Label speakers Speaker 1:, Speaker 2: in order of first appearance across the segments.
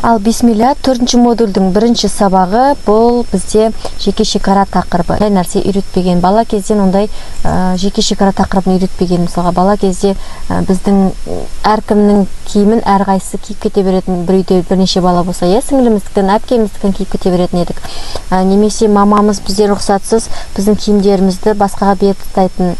Speaker 1: Ал бисмилля, 4-ші модульдің 1-ші сабағы бұл бізде жеке шекара тақырыбы. Қай нәрсе үйретпеген, бала кезден ондай жеке шекара тақырыбын үйретпеген. Мысалға, бала кезде біздің әркімнің киімін әрқайсысы киіп кете беретін, бір үйде бірнеше бала болса, сіңліміздікін, әпкеміздікін киіп кете беретін едік. Немесе мамамыз бізде рұқсатсыз біздің киімдерімізді басқаға беріп тастайтын.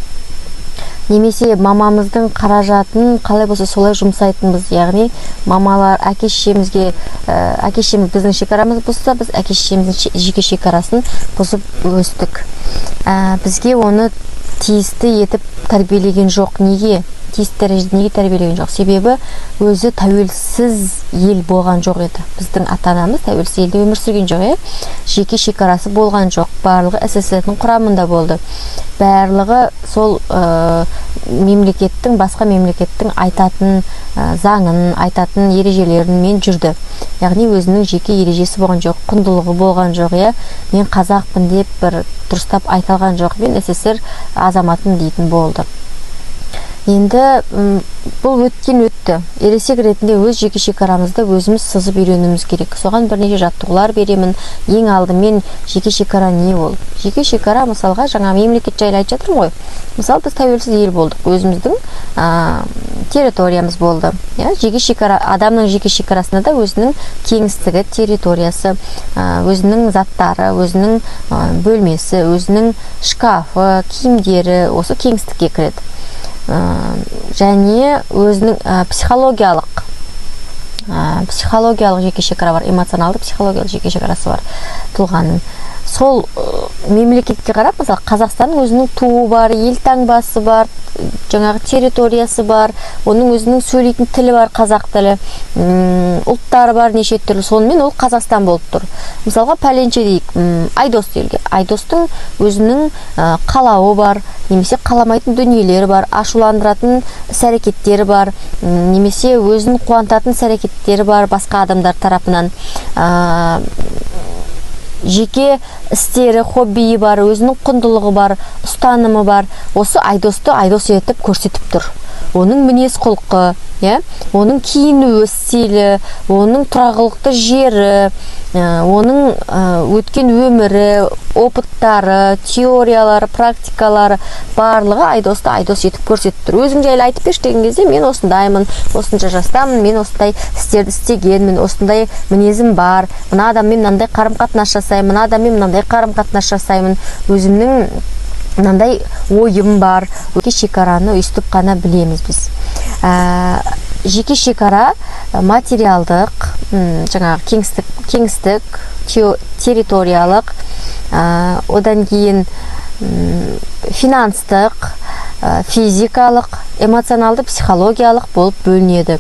Speaker 1: Немесе мамамыздың қаражатын қалай болса солай жұмсайтынбыз. Яғни мамалар әке-шешемізге, әке-шешеміз біздің шекарамыз болса, біз әке-шешеміздің жеке шекарасын бұзып өстік. Бізге оны тиісті етіп тәрбиелеген жоқ. Неге? Тиісті дәрежеде неге тәрбиелеген жоқ? Себебі өзі тәуелсіз ел болған жоқ еді. Біздің ата-анамыз тәуелсіз елде өмір сүрген жоқ, жеке шекарасы болған жоқ. Барлығы СССР-дің құрамында болды. Барлығы сол мемлекеттің, басқа мемлекеттің айтатын заңын, айтатын ережелерімен жүрді. Яғни өзінің жеке ережесі болған жоқ, құндылығы болған жоқ. Мен қазақпын деп бір дұрыстап айталған жоқ. Мен СССР азаматын дейтін болды. Енді бұл өтті. Ересек ретінде өз жеке шекарамызды өзіміз сызып үйренуіміз керек. Соған бірнеше жаттығулар беремін. Ең алдымен жеке шекара не ол? Жеке шекара, мысалға, жаңа мемлекет жайлы айтып жатырмын ғой. Мысалы, біз тәуелсіз ел болдық. Өзіміздің территориямыз болды. Жеке шекара, адамның жеке шекарасында да өзінің кеңістігі, территориясы, өзінің заттары, өзінің бөлмесі, өзінің шкафы, киімдері осы кеңістікке кіреді. Және өзінің психологиялық жеке шекара бар, эмоционалды психологиялық жеке шекарасы бар тұлғаның. Сол мемлекетке қарап, мысалы, Қазақстанның өзінің туы бар, елтаңбасы бар, жаңағы территориясы бар, оның өзінің сөйлейтін тілі бар, қазақ тілі, ұлттары бар, неше түрлі. Сонымен ол Қазақстан болып тұр. Мысалға, пәленше дейік, Айдос делге. Айдостың өзінің қалауы бар, немесе қаламайтын дүниелері бар, ашуландыратын іс-әрекеттері бар, немесе өзін қуантатын іс-әрекеттері бар басқа адамдар тарапынан. Жеке істері, хоббиі бар, өзінің құндылығы бар, ұстанымы бар. Осы Айдосты Айдос етіп көрсетіп тұр. Оның мінез құлқы, оның киіну стилі, оның тұрағылықты жері, оның өткен өмірі, опыттары, теориялары, практикалары барлығы Айдосты Айдос етіп көрсетіп тұр. Өзің жайлы айтып берші деген кезде, мен осындаймын, осынша жастамын, мен осындай істерді істегенмін, осындай мінезім бар, мына адаммен мынандай қарым-қатынас жасаймын, мына адаммен мынандай қарым-қатынас жасаймын, өзімнің мынандай ойым бар. Жеке шекараны өстіп қана білеміз біз. Жеке шекара материалдық, жаңағы кеңістік, территориялық, одан кейін финанстық, физикалық, эмоционалды, психологиялық болып бөлінеді.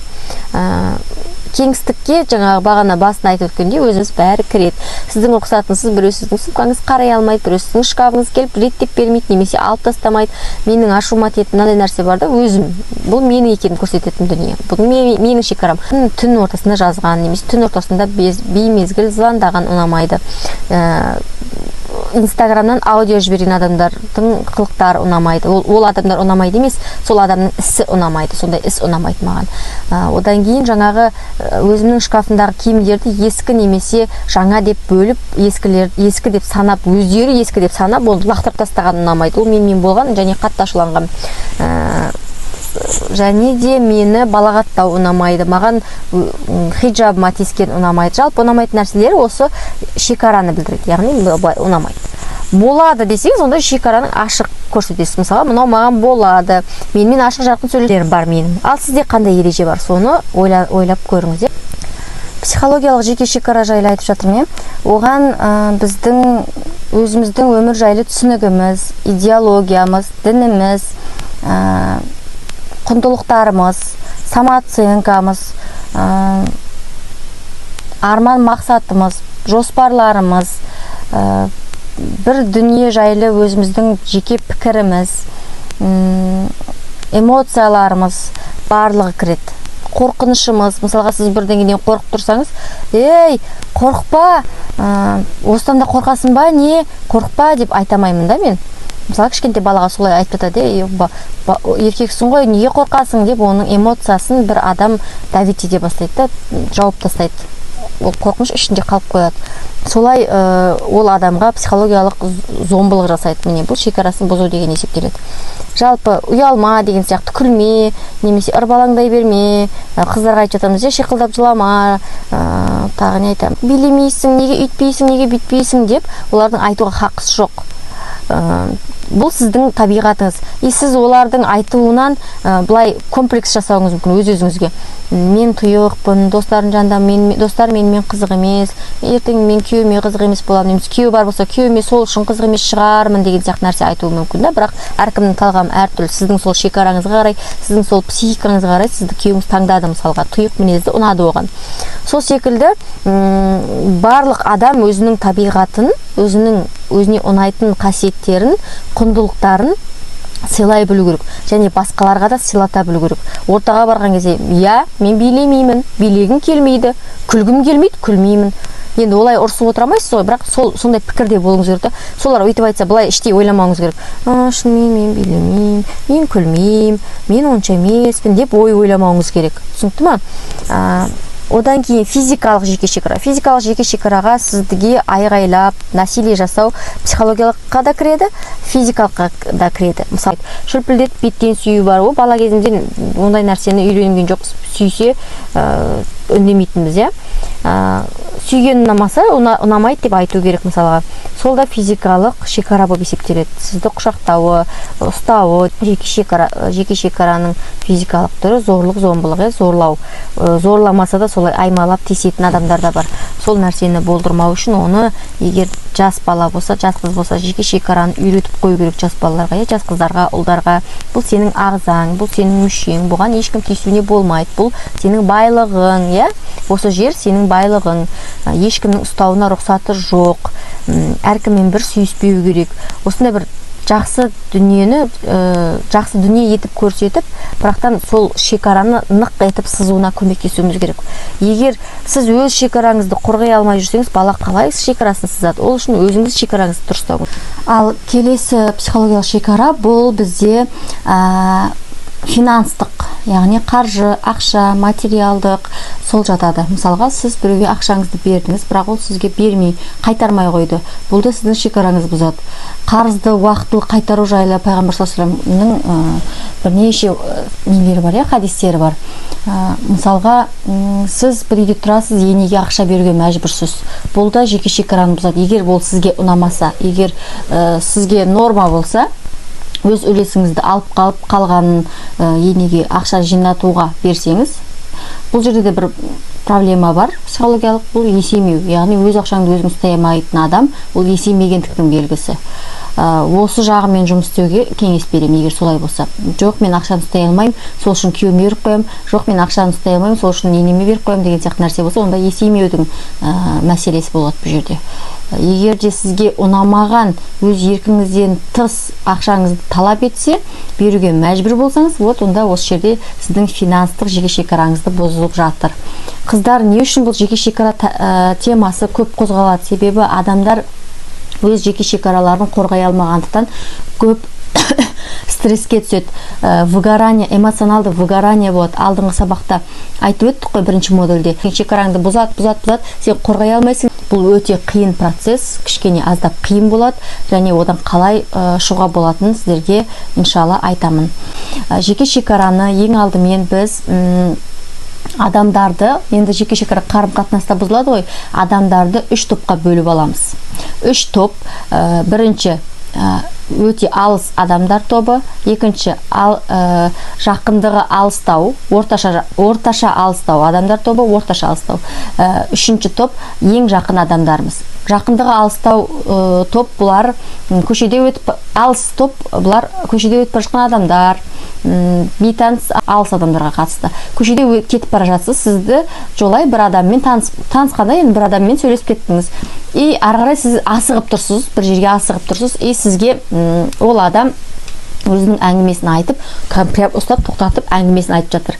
Speaker 1: Кеңістікке жаңағы бағана басында айтып өткенде өзіміз бәрі кіреді. Сіздің рұқсатыңсыз біреу сіздің сумкаңыз қарай алмайды, біреу сіздің шкафыңыз келіп реттеп бермейді, немесе алып тастамайды. Менің ашуыма тиетін мынандай нәрсе бар да, өзім. Бұл менің екенін көрсететін дүние. Бұл менің шекарам. Түн ортасында жазған, немесе түн ортасында беймезгіл звондаған ұнамайды. Инстаграмнан аудио жіберген адамдардың қылықтары ұнамайды. Ол адамдар ұнамайды емес, сол адамның ісі ұнамайды. Сондай іс ұнамайды маған. Одан кейін жаңағы өзімнің шкафымдағы киімдерді ескі немесе жаңа деп бөліп, ескі деп санап, өздері ескі деп санап, оны лақтырып тастаған ұнамайды. Ол менімен болған, және қатты ашуланған. Және де мені балағаттау ұнамайды. Маған хиджабыма тиіскен ұнамайды. Жалпы ұнамайтын нәрселер осы шекараны білдіреді. Яғни ұнамайды. Болады десеңіз, онда шекараның ашық көрсетесіз. Мысалы, мынау маған болады. Менімен ашық жарқын сөйлерім бар менің. Ал сізде қандай ереже бар? Соны ойлап көріңіз. Психологиялық жеке шекара жайлы айтып жатырмын. Оған біздің өзіміздің өмір жайлы түсінігіміз, идеологиямыз, дініміз, құндылықтарымыз, самооценкамыз, арман мақсатымыз, жоспарларымыз, бір дүние жайлы өзіміздің жеке пікіріміз, эмоцияларымыз барлығы кіреді. Қорқынышымыз, мысалға, сіз бірдеңеден қорқып тұрсаңыз, қорықпа, осыдан да қорқасың ба, не қорықпа деп айтамаймын да мен. Мысалы, кішкентай балаға солай айтып жатады, еркексің ғой, неге қорқасың деп оның эмоциясын бір адам давить ете бастайды да, жауып тастайды. ол қорқыныш ішінде қалып қояды. Солай ол адамға психологиялық зомбылық жасайды. Міне бұл шекарасын бұзу деген есептеледі. Жалпы ұялма деген сияқты, күлме, немесе ырбалаңдай берме, қыздарға айтып жатамыз, шиқылдап жылама, тағы не айтамын, билемейсің, неге үйтпейсің, неге бүйтпейсің деп олардың айтуға хақысы жоқ. Бұл сіздің табиғатыңыз. Сіз олардың айтуынан былай комплекс жасауыңыз мүмкін өз-өзіңізге. Мен тұйықпын, достарым жанында, достар менімен қызық емес, ертең мен күйеуіме қызық емес боламын, немесе күйеуі бар болса, күйеуіме сол үшін қызық емес шығармын деген сияқты нәрсе айтуы мүмкін да. Бірақ әркімнің талғамы әртүрлі. Сіздің сол шекараңызға қарай, сіздің сол психикаңызға қарай сізді күйеуіңіз таңдады, мысалға, тұйық мінезді ұнады оған. Сол секілді барлық адам өзінің табиғатын, өзіне ұнайтын қасиеттерін, құндылықтарын сыйлай білу керек, және басқаларға да сыйлата білу керек. Ортаға барған кезде, мен билемеймін, билегім келмейді, күлгім келмейді, күлмеймін. Енді олай ұрсып отырамайсыз ғой, бірақ сондай пікірде болуыңыз керек. Солар өйтіп айтса, былай іштей ойламауыңыз керек. Шынымен мен билемеймін, мен күлмеймін, мен онша емеспін деп ойламауыңыз керек. Түсінікті ма? Одан кейін физикалық жеке шекара. Физикалық жеке шекараға сізге айғайлап, насилие жасау психологиялыққа да кіреді, физикалыққа да кіреді. Мысалы, шүлпілдетіп беттен сүю бар. Ол бала кезімізден ондай нәрсені үйренген жоқпыз. Сүйсе үндемейтінбіз, сүйген ұнамаса, ұнамайды деп айту керек, мысалға. Сол да физикалық шекара болып есептеледі. Сізді құшақтауы, ұстауы, жеке шекараның физикалық түрі зорлық, зомбылық, зорлау. Зорламаса да солай аймалап тесетін адамдар да бар. Сол нәрсені болдырмау үшін оны, егер жас бала болса, жас қыз болса, жеке шекараны үйретіп қою керек жас балаларға, жас қыздарға, ұлдарға. Бұл сенің ағзаң, бұл сенің мүшең, бұған ешкім тиісуіне болмайды. Бұл сенің байлығың, осы жер сенің байлығың. Ешкімнің ұстауына рұқсаты жоқ. Әркіммен бір сүйіспеу керек. Осындай бір жақсы дүние етіп көрсетіп, бірақтан сол шекараны нық етіп сызуына көмектесуіміз керек. Егер сіз өз шекараңызды қорғай алмай жүрсеңіз, бала қалай шекарасын сызады? Ол үшін өзіңіз шекараңызды дұрыстау. Ал келесі психологиялық шекара бұл бізде финанстық, яғни қаржы, ақша, материалдық сол жатады. Мысалға, сіз біреуге ақшаңызды бердіңіз, бірақ ол сізге бермей, қайтармай қойды. Бұл да сіздің шекараңыз бұзады. Қарызды уақытылы қайтару жайлы Пайғамбар саллаллаху алейхи ва салламның бірнеше нелері бар, хадистері бар. Мысалға, сіз бір үйде тұрасыз, енеге ақша беруге мәжбүрсіз. Бұл да жеке шекараны бұзады. Егер бұл сізге ұнамаса, егер сізге норма болса, өз үлесіңізді алып қалғанын енеге ақша жинатуға берсеңіз, бұл жерде де бір проблема бар, психологиялық. Бұл есемеу, яғни өз ақшаңды өзің ұстай алмайтын адам, ол есемегендіктің белгісі. Осы жағымен жұмыс істеуге кеңес беремін, егер солай болса. Жоқ, мен ақшаны ұстай алмаймын, сол үшін күйеуіме беріп қоямын. Жоқ, мен ақшаны ұстай алмаймын, сол үшін енеме беріп қоямын деген сияқты нәрсе болса, онда есемеудің мәселесі болады бұл жерде. Егер де сізге ұнамаған, өз еркіңізден тыс ақшаңызды талап етсе, беруге мәжбүр болсаңыз, онда осы жерде сіздің финанстық жеке шекараңызды бұзылып жатыр. Қыздар, не үшін бұл жеке шекара темасы көп қозғалады? Себебі адамдар өз жеке шекараларын қорғай алмағандықтан көп стресске түседі. Выгорание, эмоционалды выгорание болады. Алдыңғы сабақта айтып өттік қой, бірінші модульде. Шекараңды бұзады, сен қорғай алмайсың. Бұл өте қиын процесс, кішкене аздап қиын болады, және одан қалай шығуға болатынын сіздерге иншалла айтамын. Жеке шекараны ең алдымен біз адамдарды, енді жеке шекара қарым-қатынаста бұзылады ғой, адамдарды 3 топқа бөліп аламыз. 3 топ, бірінші өте алыс адамдар тобы, екінші жақындығы алыстау, орташа алыстау адамдар тобы, орташа алыстау. Үшінші топ ең жақын адамдарымыз. Жақындығы алыстау топ бұлар көшеде өтіп, алыс топ бұлар көшеде өтіп бара жатқан адамдар, бейтаныс алыс адамдарға қатысты. Көшеде кетіп бара жатсыз, сізді жолай бір адаммен танысқанда, енді бір адаммен сөйлесіп кеттіңіз. Ары қарай сіз асығып тұрсыз, бір жерге асығып тұрсыз, сізге ол адам өзінің әңгімесін айтып, прям ұстап тоқтатып әңгімесін айтып жатыр.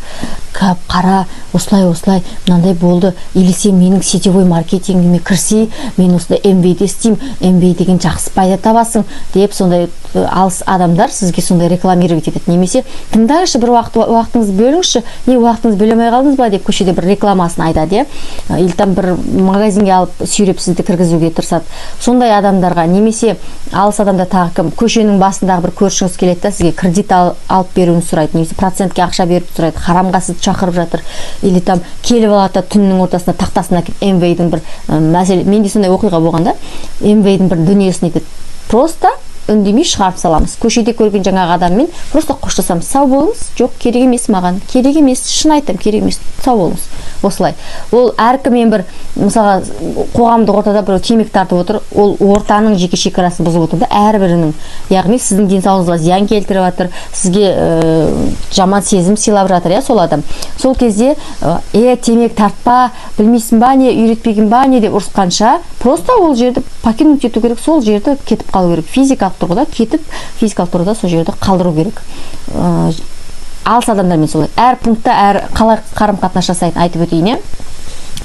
Speaker 1: Қара, осылай мынандай болды, или сен менің сетевой маркетингіме кірсе, мен осында MBA-де істеймін, MBA деген жақсы пайда табасың деп, сондай алыс адамдар сізге сондай рекламировать етеді. Немесе тыңдаңызшы, бір уақытыңызды бөліңізші, не уақытыңызды бөле алмай қалдыңыз ба деп көшеде бір рекламасын айтады, или там бір магазинге алып сүйреп сізді кіргізуге тырысады. Сондай адамдарға, немесе алыс адамда тағы кім, көшенің басындағы бір көршіңіз келеді да, сізге кредит алып беруін сұрайды, немесе процентке ақша беріп сұрайды, харамға сізді шақырып жатыр, или там келіп алады түннің ортасында тақтасына MBA-дің бір мәселе, менде сондай оқиға болғанда, MBA-дің бір дүниесін етеді, просто үндемей шығарып саламыз. Көшеде көрген жаңағы адаммен просто қоштасамыз. Сау болыңыз, жоқ, керек емес маған, керек емес, шын айтам, керек емес, сау болыңыз. Осылай. Ол әркіммен бір, мысалға, қоғамдық ортада бір темекі тартып отыр, ол ортаның жеке шекарасын бұзып отыр да, әрбірінің. Яғни сіздің денсаулығыңызға зиян келтіріп жатыр, сізге жаман сезім сыйлап жатыр, сол адам. Сол кезде темекі тартпа, білмейсің ба не, үйретпеген ба не деп ұрысқанша, просто ол жерді покинуть ету керек, сол жерді кетіп қалу керек. Физикалық тұрғыда кетіп, физикалық тұрғыда сол жерді қалдыру керек. Алыс адамдармен солай. Әр пунктта қалай қарым-қатынас жасайтын айтып өтейін.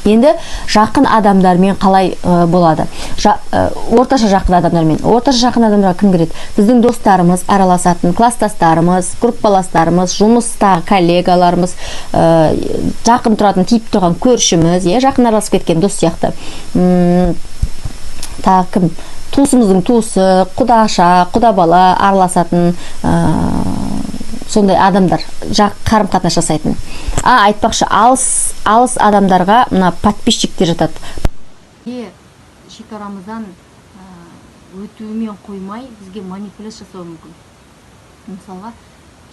Speaker 1: Енді жақын адамдармен қалай болады? Орташа жақын адамдармен. Орташа жақын адамдарға кім кіреді? Біздің достарымыз, араласатын класстастарымыз, группаластарымыз, жұмыстағы коллегаларымыз, жақын тұратын, тиіп тұрған көршіміз, жақын араласып кеткен дос сияқты. Тағы кім? Туысымыздың туысы, құдаша, құда бала араласатын сондай адамдар, қарым-қатынас жасайтын. Айтпақшы, алыс адамдарға мына подписчиктер жатады. Шекарамыздан өтуімен қоймай, бізге манипуляция жасауы мүмкін. Мысалға,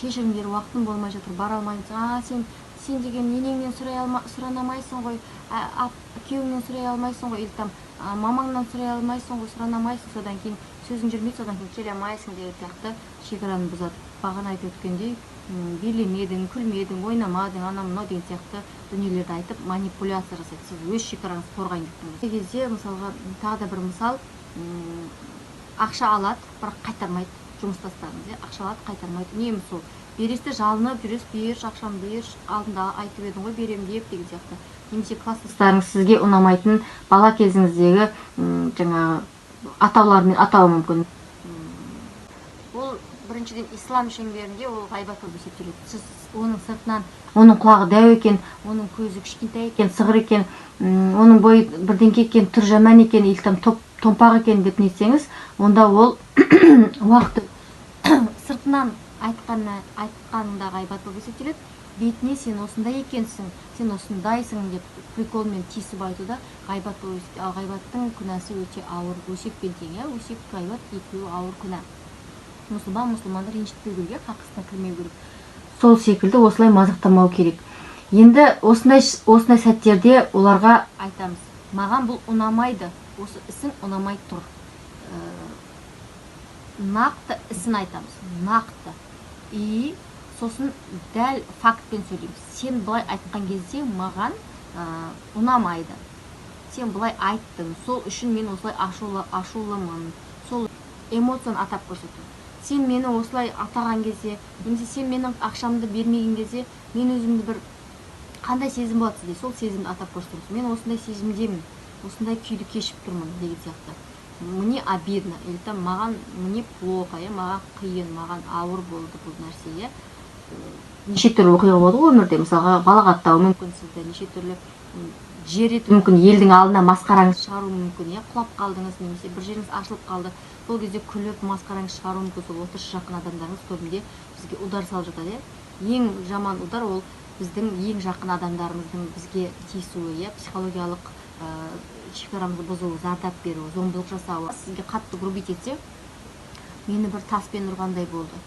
Speaker 1: кешіріңдер, уақытым болмай жатыр, бара алмайсың. Сен деген енеңнен сұранамайсың ғой, күйеуіңнен сұрай алмайсың ғой, или там мамаңнан сұрай алмайсың ғой, сұранамайсың, содан кейін сөзің жүрмейді, содан кейін келе алмайсың деген сияқты шекараны бұзады. Бағана айтып өткендей, билемедің, күлмедің, ойнамадың, анау-мынау деген сияқты дүниелерді айтып манипуляция жасайды. Сіз өз шекараңызды қорғайын деп. Бұл кезде, мысалға, тағы да бір мысал, ақша алады, бірақ қайтармайды, жұмыстастарыңыз, ақша алады, қайтармайды. Үнемі сол. Бересте жалынып жүрес, бер, ақшам бер, алдында айтып едің ғой, берем деп деген сияқты. Немесе класстастарыңыз сізге ұнамайтын бала кезіңіздегі жаңағы атаулармен атауы мүмкін. Ол біріншіден ислам шеңберінде ол ғайбат болып есептеледі. Сіз оның сыртынан, оның құлағы дәу екен, оның көзі кішкентай екен, сығыр екен, оның бойы бірдеңке екен, түр жаман екен, или там томпақ екен деп нетсеңіз, онда ол уақыты сыртынан айтқанында ғайбат болып есептеледі. Бетіне сен осындай екенсің, сен осындайсың деп приколмен тиісіп айтуда ғайбат болып есептеледі. Ал ғайбаттың күнәсі өте ауыр, өсекпен тең, өсек, ғайбат екеуі ауыр күнә. Мұсылманды ренжітпеу керек, қақысына кірмеу керек. Сол секілді осылай мазақтамау керек. Енді осындай сәттерде оларға айтамыз, маған бұл ұнамайды, осы ісің ұнамай тұр. Нақты ісін айтамыз, нақты. И сосын дәл фактпен сөйлейміз. Сен бұлай айтқан кезде маған ұнамайды. Сен бұлай айттың, сол үшін мен осылай ашулымын. Сол эмоцияны атап көрсету. Сен мені осылай атаған кезде, немесе сен менің ақшамды бермеген кезде, мен өзімді бір қандай сезім болады сізде, сол сезімді атап көрсетеміз. Мен осындай сезімдемін, осындай күйді кешіп тұрмын деген сияқты. Мне обидно, или там маған мне плохо, маған қиын, маған ауыр болды бұл нәрсе. Неше түрлі оқиға болды ғой өмірде, мысалға балағаттау мүмкін сізді, неше түрлі жер ету мүмкін, елдің алдына масқараңыз шығару мүмкін, құлап қалдыңыз, немесе бір жеріңіз ашылып қалды. Бұл кезде күліп масқараңыз шығару мүмкін, сол орташа жақын адамдарыңыз көбінде бізге удар салып жатады. Ең жаман удар ол біздің ең жақын адамдарымыздың бізге тиісуі, психологиялық шекарамызды бұзуы, зардап беруі, зомбылық жасауы. Сізге қатты грубить етсе, мені бір таспен ұрғандай болды,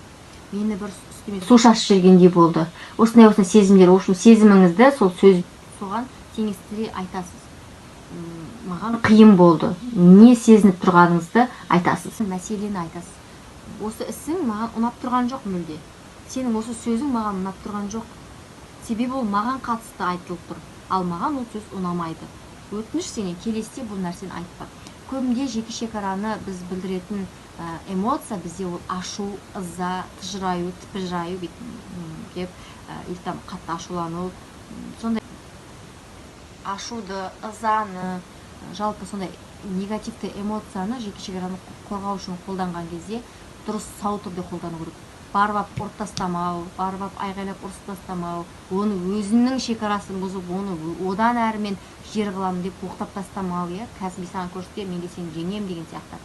Speaker 1: мені бір үстіме су шашып жібергендей болды. Осындай сезімдер, сезіміңізді сол сөз соған теңестіре айтасыз. Маған қиын болды, не сезініп тұрғаныңызды айтасыз, мәселені айтасыз. Осы ісің маған ұнап тұрған жоқ мүлде. Сенің осы сөзің маған ұнап тұрған жоқ. Себебі ол маған қатысты айтылып тұр, ал маған ол сөз ұнамайды. Өтініш сенен келесте бұл нәрсені айтпа. көбінде жеке шекараны біз білдіретін эмоция бізде ол ашу, ыза, тыжыраю, тіпіжіраю деп, или там қатты ашулану, сондай ашуды, ызаны, жалпы сондай негативті эмоцияны жеке шекараны қорғау үшін қолданған кезде дұрыс сау түрде қолдану керек. Барып ұрып тастамау, барып айғайлап ұрып тастамау, оны өзінің шекарасын бұзып, оны одан әрімен жер қыламын деп боқтап тастамау, кәсіби саған көрсетемін, мен де сені жеңем деген сияқты.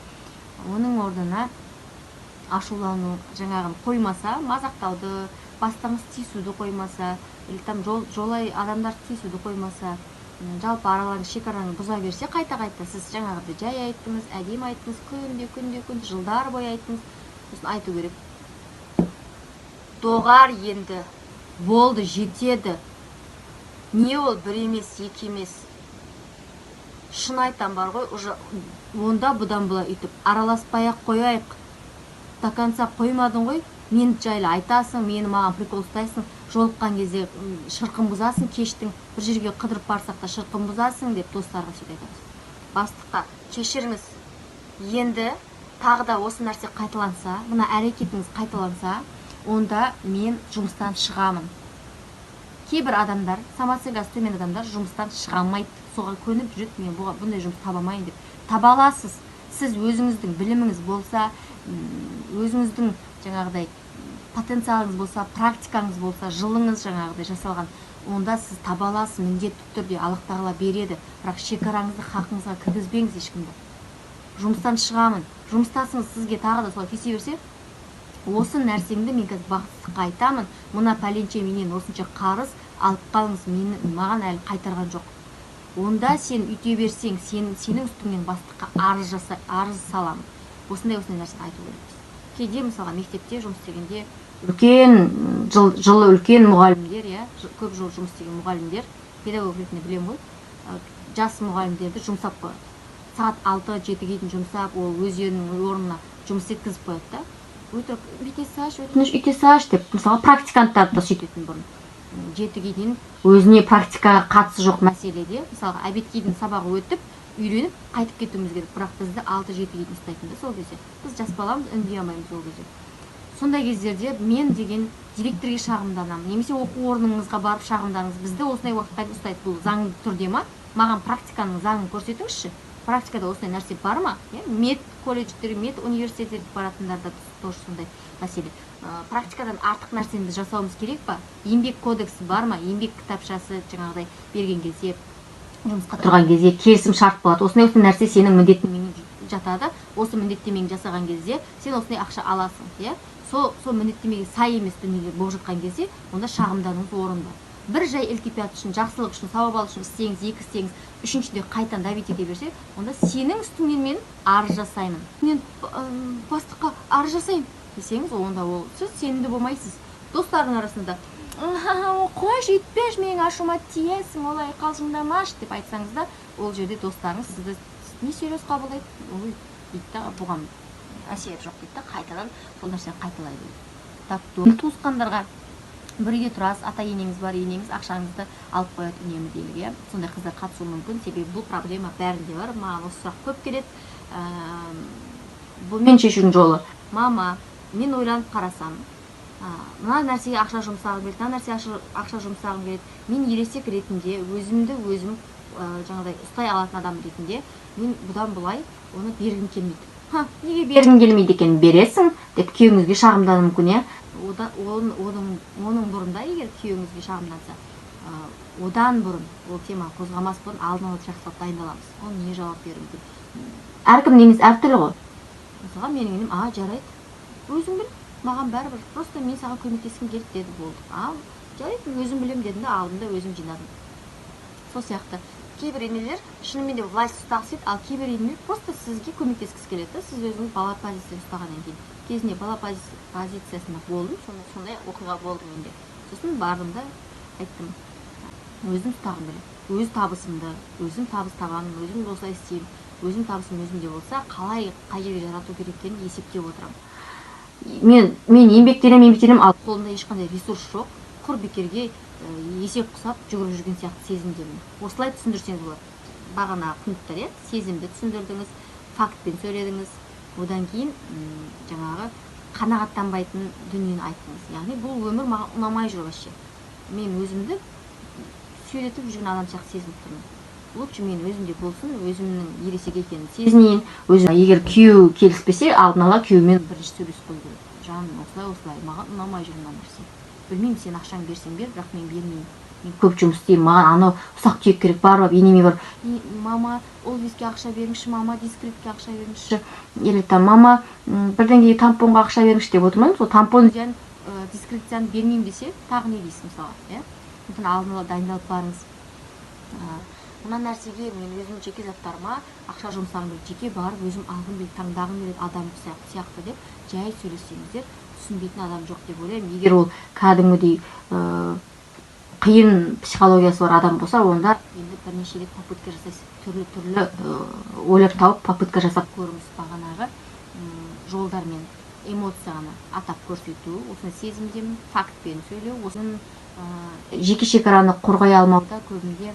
Speaker 1: Оның орнына ашулану жаңағын қоймаса, мазақтауды, бастаңыз тиісуді қоймаса, или там жолай адамдар тиісуді қоймаса, жалпы араларыңыз шекараны бұза берсе, қайта-қайта сіз жаңағыды жай айттыңыз, әдемі айттыңыз, күнде жылдар бойы айттыңыз, сосын айту керек. Доғар енді, болды, жетеді. Не ол бір емес, екі емес. Шын айтам бар ғой, онда бұдан бұлай үйтіп, араласпай-ақ қойайық. До конца қоймадың ғой, мен жайлы айтасың, мені маған прикол ұстайсың, жолыққан кезде шырқын бұзасың, кештің бір жерге қыдырып барсақ та шырқын бұзасың деп достарға сөйтіп айтамыз. Бастыққа, кешіріңіз, енді тағы да осы нәрсе қайталанса, мына әрекетіңіз қайталанса, онда мен жұмыстан шығамын. Кейбір адамдар, самооценкасы төмен адамдар жұмыстан шығамайды, соған көніп жүреді, мен бұндай жұмыс табамайын деп. Таба аласыз. Сіз өзіңіздің біліміңіз болса, өзіңіздің жаңағыдай потенциалыңыз болса, практикаңыз болса, жылыңыз жаңағыдай жасалған, онда сіз таба аласыз, міндетті түрде Аллах тағала береді. Бірақ шекараңызды хақыңызға кіргізбеңіз ешкімді. Жұмыстан шығамын. Жұмыстасыңыз, сізге тағы да солай кесе берсе, осы нәрсеңді мен қазір бастыққа айтамын, мына пәленше менен осынша қарыз алып қалыңыз, маған әлі қайтарған жоқ. Онда сен үйте берсең, сенің үстіңнен бастыққа арыз саламын. Осындай нәрсені айту керекпіз. Кейде мысалға мектепте жұмыс істегенде жылы үлкен мұғалімдер, көп жыл жұмыс істеген мұғалімдер, педагог ретінде білем ғой, жас мұғалімдерді жұмсап қояды. Сағат 6-7-ге дейін жұмсап, ол өздерінің орнына жұмыс еткізіп қояды да. Өтірік, үйте саш деп, мысалға практиканттарды да сөйтетін бұрын. 7-ге дейін өзіне практикаға қатысы жоқ мәселеде, мысалға обедке дейін сабағы өтіп, үйреніп, қайтып кетуіміз керек. Бірақ бізді 6-7-ге дейін ұстайтын да сол кезде. Біз жас баламыз, үндей алмаймыз ол кезде. Сондай кездерде мен деген директорге шағымданамын, немесе оқу орныңызға барып шағымданыңыз. Бізді осындай уақытта ұстайды, бұл заңды түрде ма? Маған практиканың заңын көрсетіңізші. Практикада осындай нәрсе бар ма? Мед колледждер, мед университеттерге баратындарда тоже сондай мәселе. Практикадан артық нәрсені жасауымыз керек па? Еңбек кодексі бар ма? Еңбек кітапшасы жаңағыдай берген кезде, жұмысқа тұрған кезде келісім шарт болады. Осындай нәрсе сенің міндеттемеңе жатады. Осы міндеттемеңді жасаған кезде сен осындай ақша аласың, Сол міндеттемеге сай емес дүниелер болып жатқан кезде, онда шағымдануыңыз орынды. Бір жай ілтипат үшін, жақсылық үшін, сауап алу үшін істеңіз, екі істеңіз, үшіншіде қайтадан давить ете берсе, онда сенің үстіңнен мен арыз жасаймын. Мен бастыққа арыз жасаймын десеңіз, онда ол сіз сенімді болмайсыз. Достардың арасында қойшы, үйтпеш, менің ашуыма тиесің, олай қалжыңдамаш деп айтсаңыз да, ол жерде достарыңыз сізді не серьез қабылдайды, ол дейді, бұған әсер жоқ дейді, қайтадан сол нәрсені қайталайды. Туысқандарға бірге тұрасыз, ата енеңіз бар, енеңіз ақшаңызды алып қояды үнемі дейік, сондай қыздар қатысуы мүмкін, себебі бұл проблема бәрінде бар. Маған осы сұрақ көп келеді. Бұл мен шешудің жолы. Мама, мен ойланып қарасам, мына нәрсеге ақша жұмсағым келеді, мына нәрсеге ақша жұмсағым келеді. Мен ересек ретінде өзімді өзім жаңағыдай ұстай алатын адам ретінде мен бұдан бұлай оны бергім келмейді. Неге бергің келмейді екен? Бересің деп күйеуіңізге шағымдануы мүмкін, оның бұрында егер күйеуіңізге шағымданса, одан бұрын ол тема қозғамас бұрын алдын ала жақсылап дайындаламыз. Оны не жауап беруі мүмкін? Әркім неңіз әртүрлі ғой. Мысалға менің енем, жарайды, өзің біл, маған бәрібір, просто мен саған көмектескім келді деді, болды. Жарайды, өзім білем дедім да, алдым да өзім жинадым. Сол сияқты кейбір енелер шынымен де власть ұстағысы келеді, ал кейбір енелер просто сізге көмектескісі келеді. Сіз өзіңіз бала позициясын ұстағаннан кейін. Кезінде бала позициясында болдым, сондай оқиға болды менде. Сосын бардым да айттым, өзім ұстағым келеді. Өз табысымды, өзім табыс табамын, өзім осылай істеймін, өзім табысым өзімде болса, қалай қай жерге жарату керек екенін есептеп отырамын. Мен еңбектенемін, ал қолымда ешқандай ресурс жоқ. Құр бекерге есеп құсап жүгіріп жүрген сияқты сезімдемін. Осылай түсіндірсеңіз болады. Бағана құндылықтар, сезімді түсіндірдіңіз, фактпен сөйледіңіз. Одан кейін жаңағы қанағаттанбайтын дүниені айттыңыз. Яғни бұл өмір маған ұнамай жүр вообще. Мен өзімді сөйлетіп жүрген адам сияқты сезініп тұрмын. Лучше мен өзімде болсын, өзімнің ересек екенін сезінейін. Өзім егер күйеу келіспесе, алдын ала күйеумен бірінші сөйлесіп қою керек. Жаным, осылай, маған ұнамай жүр мына нәрсе. Білмеймін, сен ақшаң берсең бер, бірақ мен бермеймін. Мен көп жұмыс істеймін, маған анау ұсақ түйек керек, барып енеме бар. Мама, ол визге ақша беріңізші, мама, дискретке ақша беріңізші. Или там мама, бірдеңеге тампонға ақша беріңізші деп отырмын. Сол тампон зиян, дискрет зиян бермеймін десе, тағы не дейсің мысалға, иә? Сондықтан алдын ала дайындалып барыңыз. Мына нәрсеге мен өзім жеке заттарыма ақша жұмсағым келеді, жеке барып өзім алғым келеді, таңдағым келеді, адам сияқты деп жай сөйлессеңіздер, түсінбейтін адам жоқ деп ойлаймын. Егер ол кәдімгідей қиын психологиясы бар адам болса, онда енді бірнеше рет попытка жасайсыз, түрлі ойлар тауып попытка жасап көріңіз. Бағанағы жолдармен эмоцияны атап көрсету, осыны сезімдемін, фактпен сөйлеу, осының жеке шекараны қорғай алмауда көбінде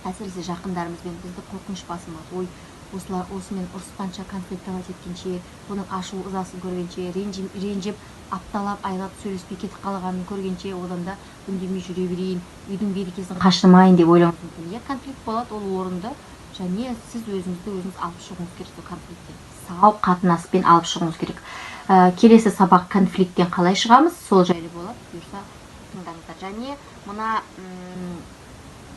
Speaker 1: әсіресе жақындарымызбен бізді қорқыныш басымыз. Ой, осымен ұрысқанша, конфликтовать еткенше, оның ашу ызасын көргенше, ренжіп, апталап, айлап сөйлеспей кетіп қалғанын көргенше, одан да үндемей жүре берейін, үйдің берекесін қашырмайын деп ойлауыңыз мүмкін. Иә, конфликт болады, ол орынды, және сіз өзіңізді алып шығуыңыз керек конфликттен. Сау қатынаспен алып шығуыңыз керек. Келесі сабақ конфликттен қалай шығамыз, сол жайлы болады. Бұйырса тыңдаңыздар. Және мына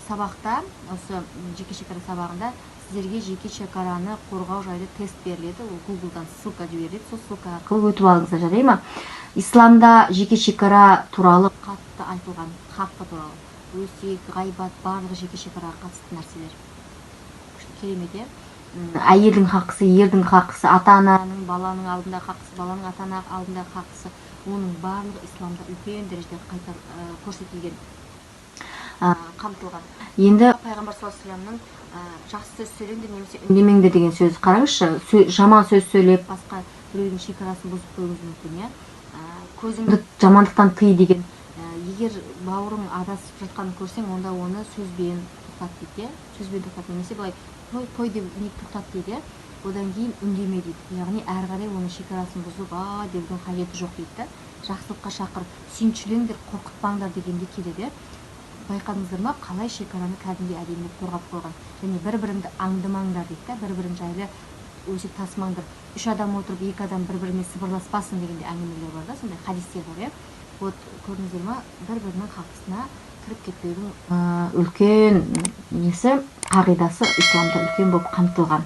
Speaker 1: сабақта, осы жеке шекара сабағында сіздерге жеке шекараны қорғау жайлы тест беріледі. Ол Google-дан ссылка жіберіледі. Сол ссылка арқылы өтіп алыңыздар, жарай ма? Исламда жеке шекара туралы қатты айтылған, хаққа туралы. Өсек, ғайбат, барлығы жеке шекараға қатысты нәрселер. Керемет, иә? Әйелдің хақысы, ердің хақысы, ата-ананың баланың алдында хақысы, баланың ата-ана алдында хақысы, оның барлығы исламда үлкен дәрежеде көрсетілген, қамтылған. Енді пайғамбар саллаллаху алейхи вассаламның жақсы сөз сөйлеңдер немесе үндемеңдер деген сөз. Қараңызшы, жаман сөз сөйлеп, басқа біреудің шекарасын бұзып қоюыңыз мүмкін, иә? Көзіңді жамандықтан тый деген. Егер бауырың адасып жатқанын көрсең, онда оны сөзбен тоқтат дейді, сөзбен тоқтат, немесе былай той деп не тоқтат дейді, одан кейін үндеме дейді. Яғни әрі қарай оның шекарасын бұзып, деудің қажеті жоқ дейді. Жақсылыққа шақыр, сүйіншілеңдер, қорқытпаңдар дегенде келеді. Байқадыңыздар ма, қалай шекараны кәдімгі әдемі қорғап қойған. Және бір-біріңді аңдымаңдар дейді, бір-бірің жайлы өсек тасымаңдар. 3 адам отырып, 2 адам бір-бірімен сыбырласпасын дегенде әңгімелер бар да, сондай хадистер бар, иә. Вот көрдіңіздер ма, бір-бірінің хақысына кіріп кетпеудің үлкен несі, қағидасы исламда үлкен болып қамтылған.